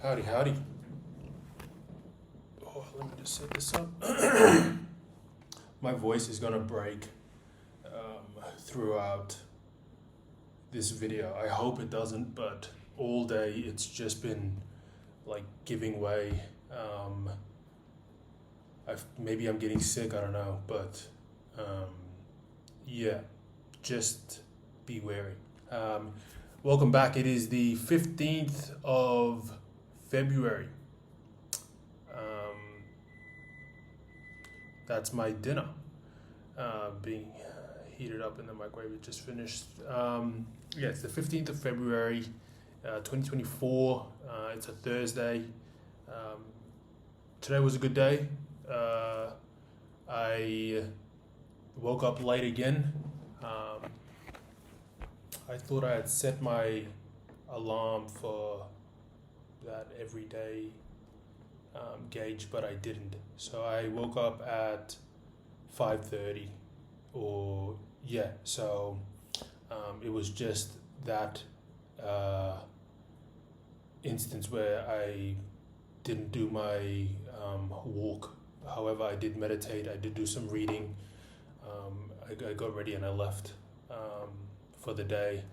Howdy, howdy. Oh, let me just set this up. My voice is gonna break throughout this video. I hope it doesn't, but all day it's just been like giving way. Maybe I'm getting sick, I don't know, but yeah, just be wary. Welcome back. It is the 15th of February. That's my dinner being heated up in the microwave. It just finished. Yeah, it's the 15th of February, 2024. It's a Thursday. Today was a good day. I woke up late again. I thought I had set my alarm for that everyday gauge, but I didn't. So I woke up at 5:30, or yeah. So it was just that instance where I didn't do my walk. However, I did meditate. I did do some reading. I got ready and I left for the day.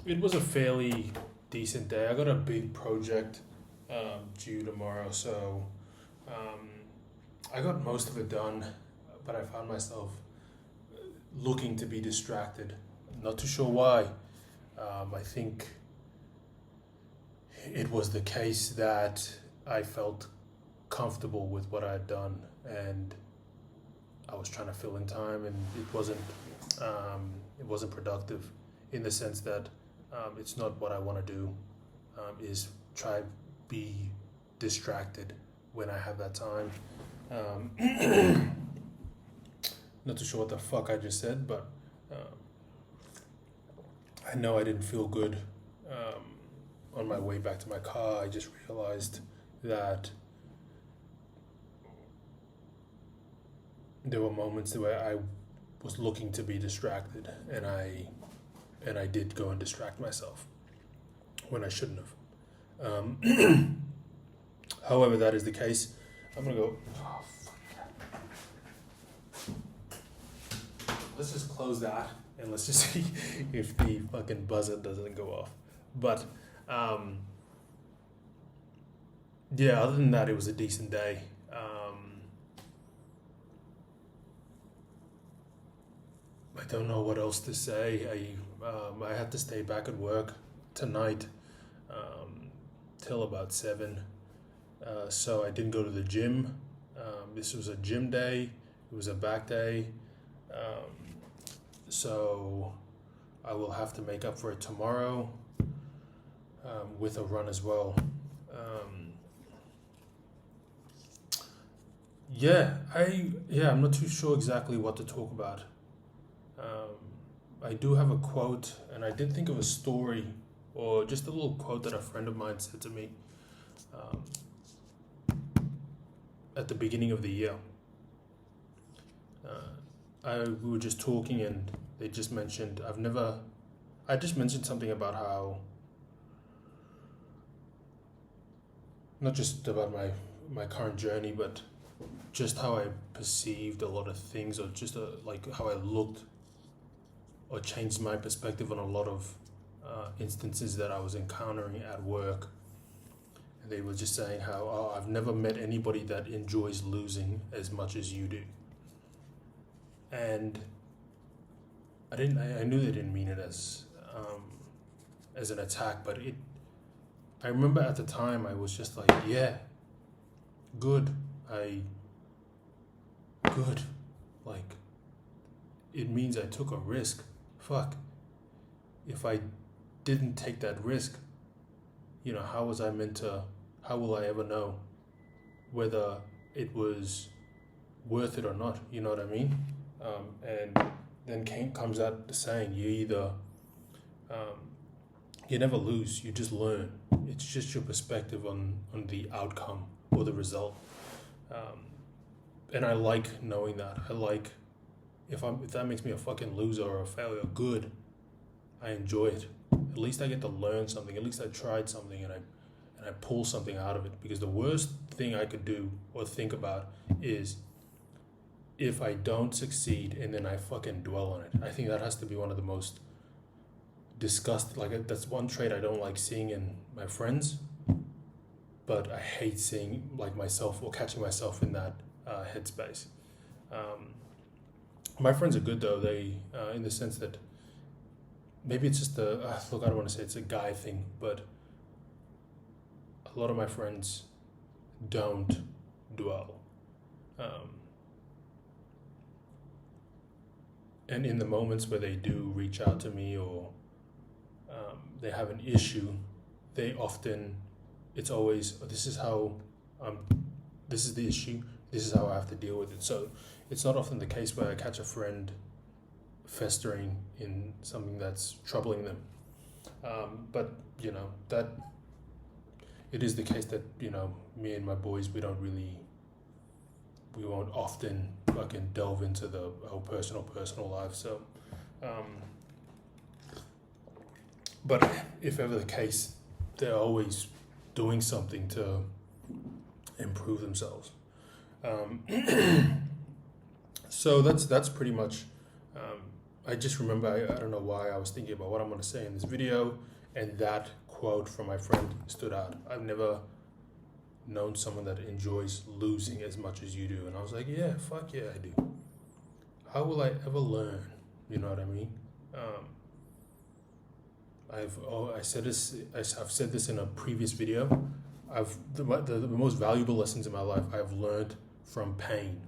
It was a fairly decent day. I got a big project due tomorrow, so I got most of it done, but I found myself looking to be distracted. Not too sure why. I think it was the case that I felt comfortable with what I had done, and I was trying to fill in time, and it wasn't productive, in the sense that it's not what I want to do. Is try be distracted when I have that time. Not too sure what the fuck I just said, but I know I didn't feel good on my way back to my car. I just realized that there were moments where I was looking to be distracted, and I did go and distract myself when I shouldn't have. However, that is the case. I'm gonna go. Oh, fuck. Let's just close that and let's just see if the fucking buzzer doesn't go off. But yeah, other than that, it was a decent day. I don't know what else to say. I had to stay back at work tonight till about 7. So I didn't go to the gym. This was a gym day. It was a back day. So I will have to make up for it tomorrow with a run as well. I'm not too sure exactly what to talk about. I do have a quote, and I did think of a story, or just a little quote that a friend of mine said to me at the beginning of the year. We were just talking, and they just mentioned, I just mentioned something about how, not just about my current journey, but just how I perceived a lot of things, or just like how I looked, or changed my perspective on a lot of instances that I was encountering at work. And they were just saying how, I've never met anybody that enjoys losing as much as you do. And I knew they didn't mean it as an attack, but I remember at the time I was just like, yeah, good. Like, it means I took a risk. Fuck. If I didn't take that risk, how will I ever know whether it was worth it or not? You know what I mean? And then comes out the saying, you never lose, you just learn. It's just your perspective on the outcome or the result. And I like knowing that. I like, if that makes me a fucking loser or a failure, good. I enjoy it. At least I get to learn something. At least I tried something, and and I pull something out of it. Because the worst thing I could do or think about is if I don't succeed and then I fucking dwell on it. I think that has to be one of the most disgusting, like that's one trait I don't like seeing in my friends, but I hate seeing like myself or catching myself in that headspace. My friends are good though. They, in the sense that maybe it's just look, I don't want to say it's a guy thing, but a lot of my friends don't dwell. And in the moments where they do reach out to me or they have an issue, they often, it's always, this is how, this is the issue, this is how I have to deal with it. So it's not often the case where I catch a friend festering in something that's troubling them. But, that it is the case that, me and my boys, we won't often fucking delve into the whole personal life. So, but if ever the case, they're always doing something to improve themselves. So that's pretty much, I just remember, I don't know why I was thinking about what I'm going to say in this video, and that quote from my friend stood out. I've never known someone that enjoys losing as much as you do. And I was like, yeah, fuck yeah, I do. How will I ever learn? You know what I mean? I've said this in a previous video. The most valuable lessons in my life I've learned from pain.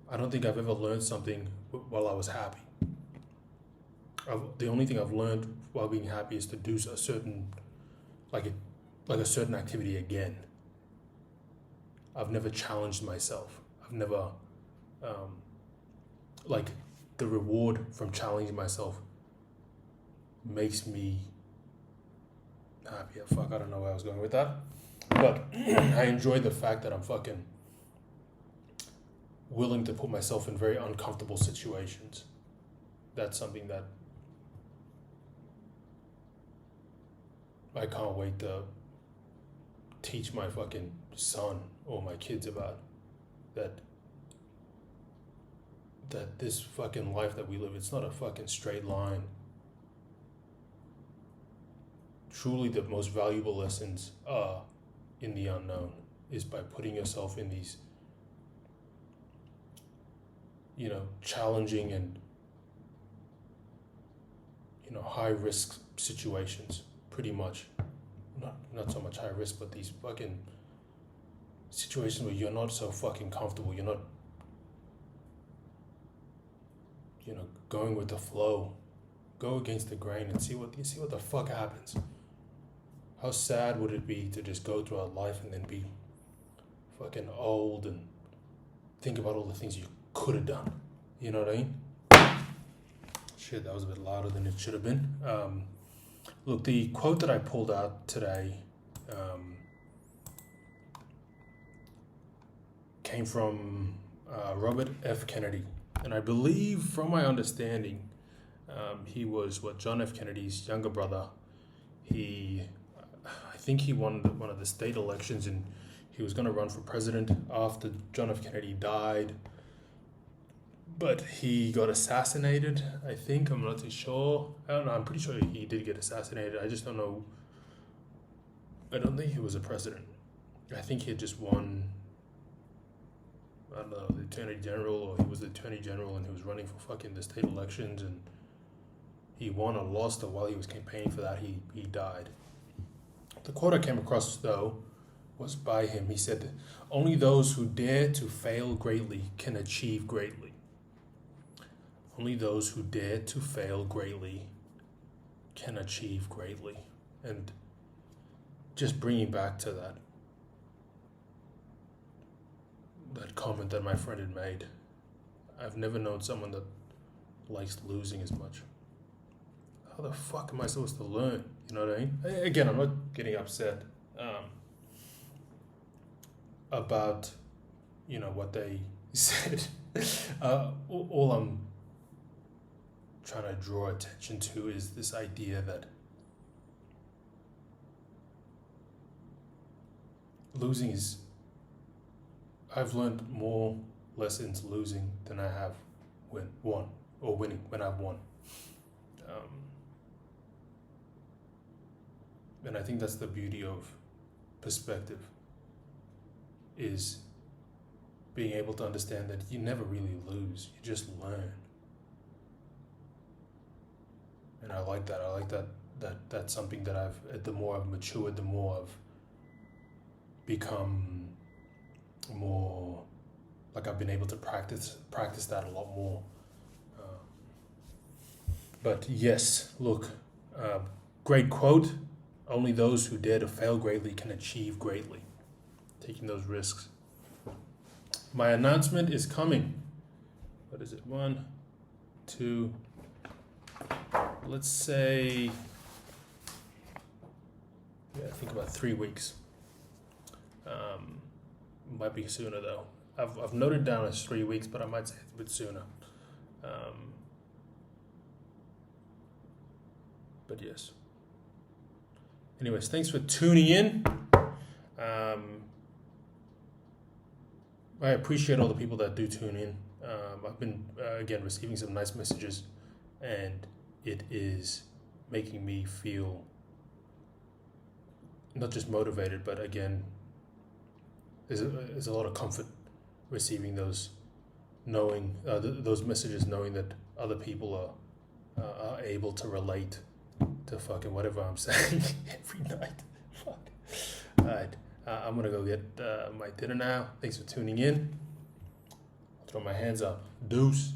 I don't think I've ever learned something while I was happy. The only thing I've learned while being happy is to do a certain, like a certain activity again. I've never challenged myself. I've never, like the reward from challenging myself makes me happy. Fuck, I don't know where I was going with that. But I enjoy the fact that I'm fucking willing to put myself in very uncomfortable situations. That's something that I can't wait to teach my fucking son or my kids about. That this fucking life that we live, it's not a fucking straight line. Truly the most valuable lessons are in the unknown, is by putting yourself in these, challenging and, high risk situations, pretty much. Not so much high risk, but these fucking situations where you're not so fucking comfortable, you're not, going with the flow. Go against the grain and see what the fuck happens. How sad would it be to just go through our life and then be fucking old and think about all the things you could have done? You know what I mean? Shit, that was a bit louder than it should have been. Look, the quote that I pulled out today came from Robert F. Kennedy. And I believe, from my understanding, he was John F. Kennedy's younger brother. I think he won one of the state elections, and he was going to run for president after John F. Kennedy died. But he got assassinated, I think. I'm not too sure. I don't know. I'm pretty sure he did get assassinated. I just don't know. I don't think he was a president. I think he had just won, I don't know, the Attorney General, or he was the Attorney General and he was running for fucking the state elections, and he won or lost, or while he was campaigning for that, he died. The quote I came across, though, was by him. He said, "Only those who dare to fail greatly can achieve greatly. Only those who dare to fail greatly can achieve greatly." And just bringing back to that comment that my friend had made, I've never known someone that likes losing as much. How the fuck am I supposed to learn? You know what I mean? Again, I'm not getting upset about, what they said. All I'm trying to draw attention to is this idea that losing is, I've learned more lessons losing than I have winning when I've won. And I think that's the beauty of perspective, is being able to understand that you never really lose, you just learn. And I like that. I like that's something that the more I've matured, the more I've become more, like I've been able to practice that a lot more. But yes, look, great quote. Only those who dare to fail greatly can achieve greatly. Taking those risks. My announcement is coming. What is it? 1, 2, let's say, I think about 3 weeks. Might be sooner though. I've noted down as 3 weeks, but I might say it's a bit sooner. But yes. Anyways, thanks for tuning in. I appreciate all the people that do tune in. I've been, again, receiving some nice messages, and it is making me feel not just motivated, but again, there's a lot of comfort receiving those, knowing those messages, knowing that other people are able to relate to fucking whatever I'm saying every night. Fuck. Alright, I'm gonna go get my dinner now. Thanks for tuning in. I'll throw my hands up. Deuce.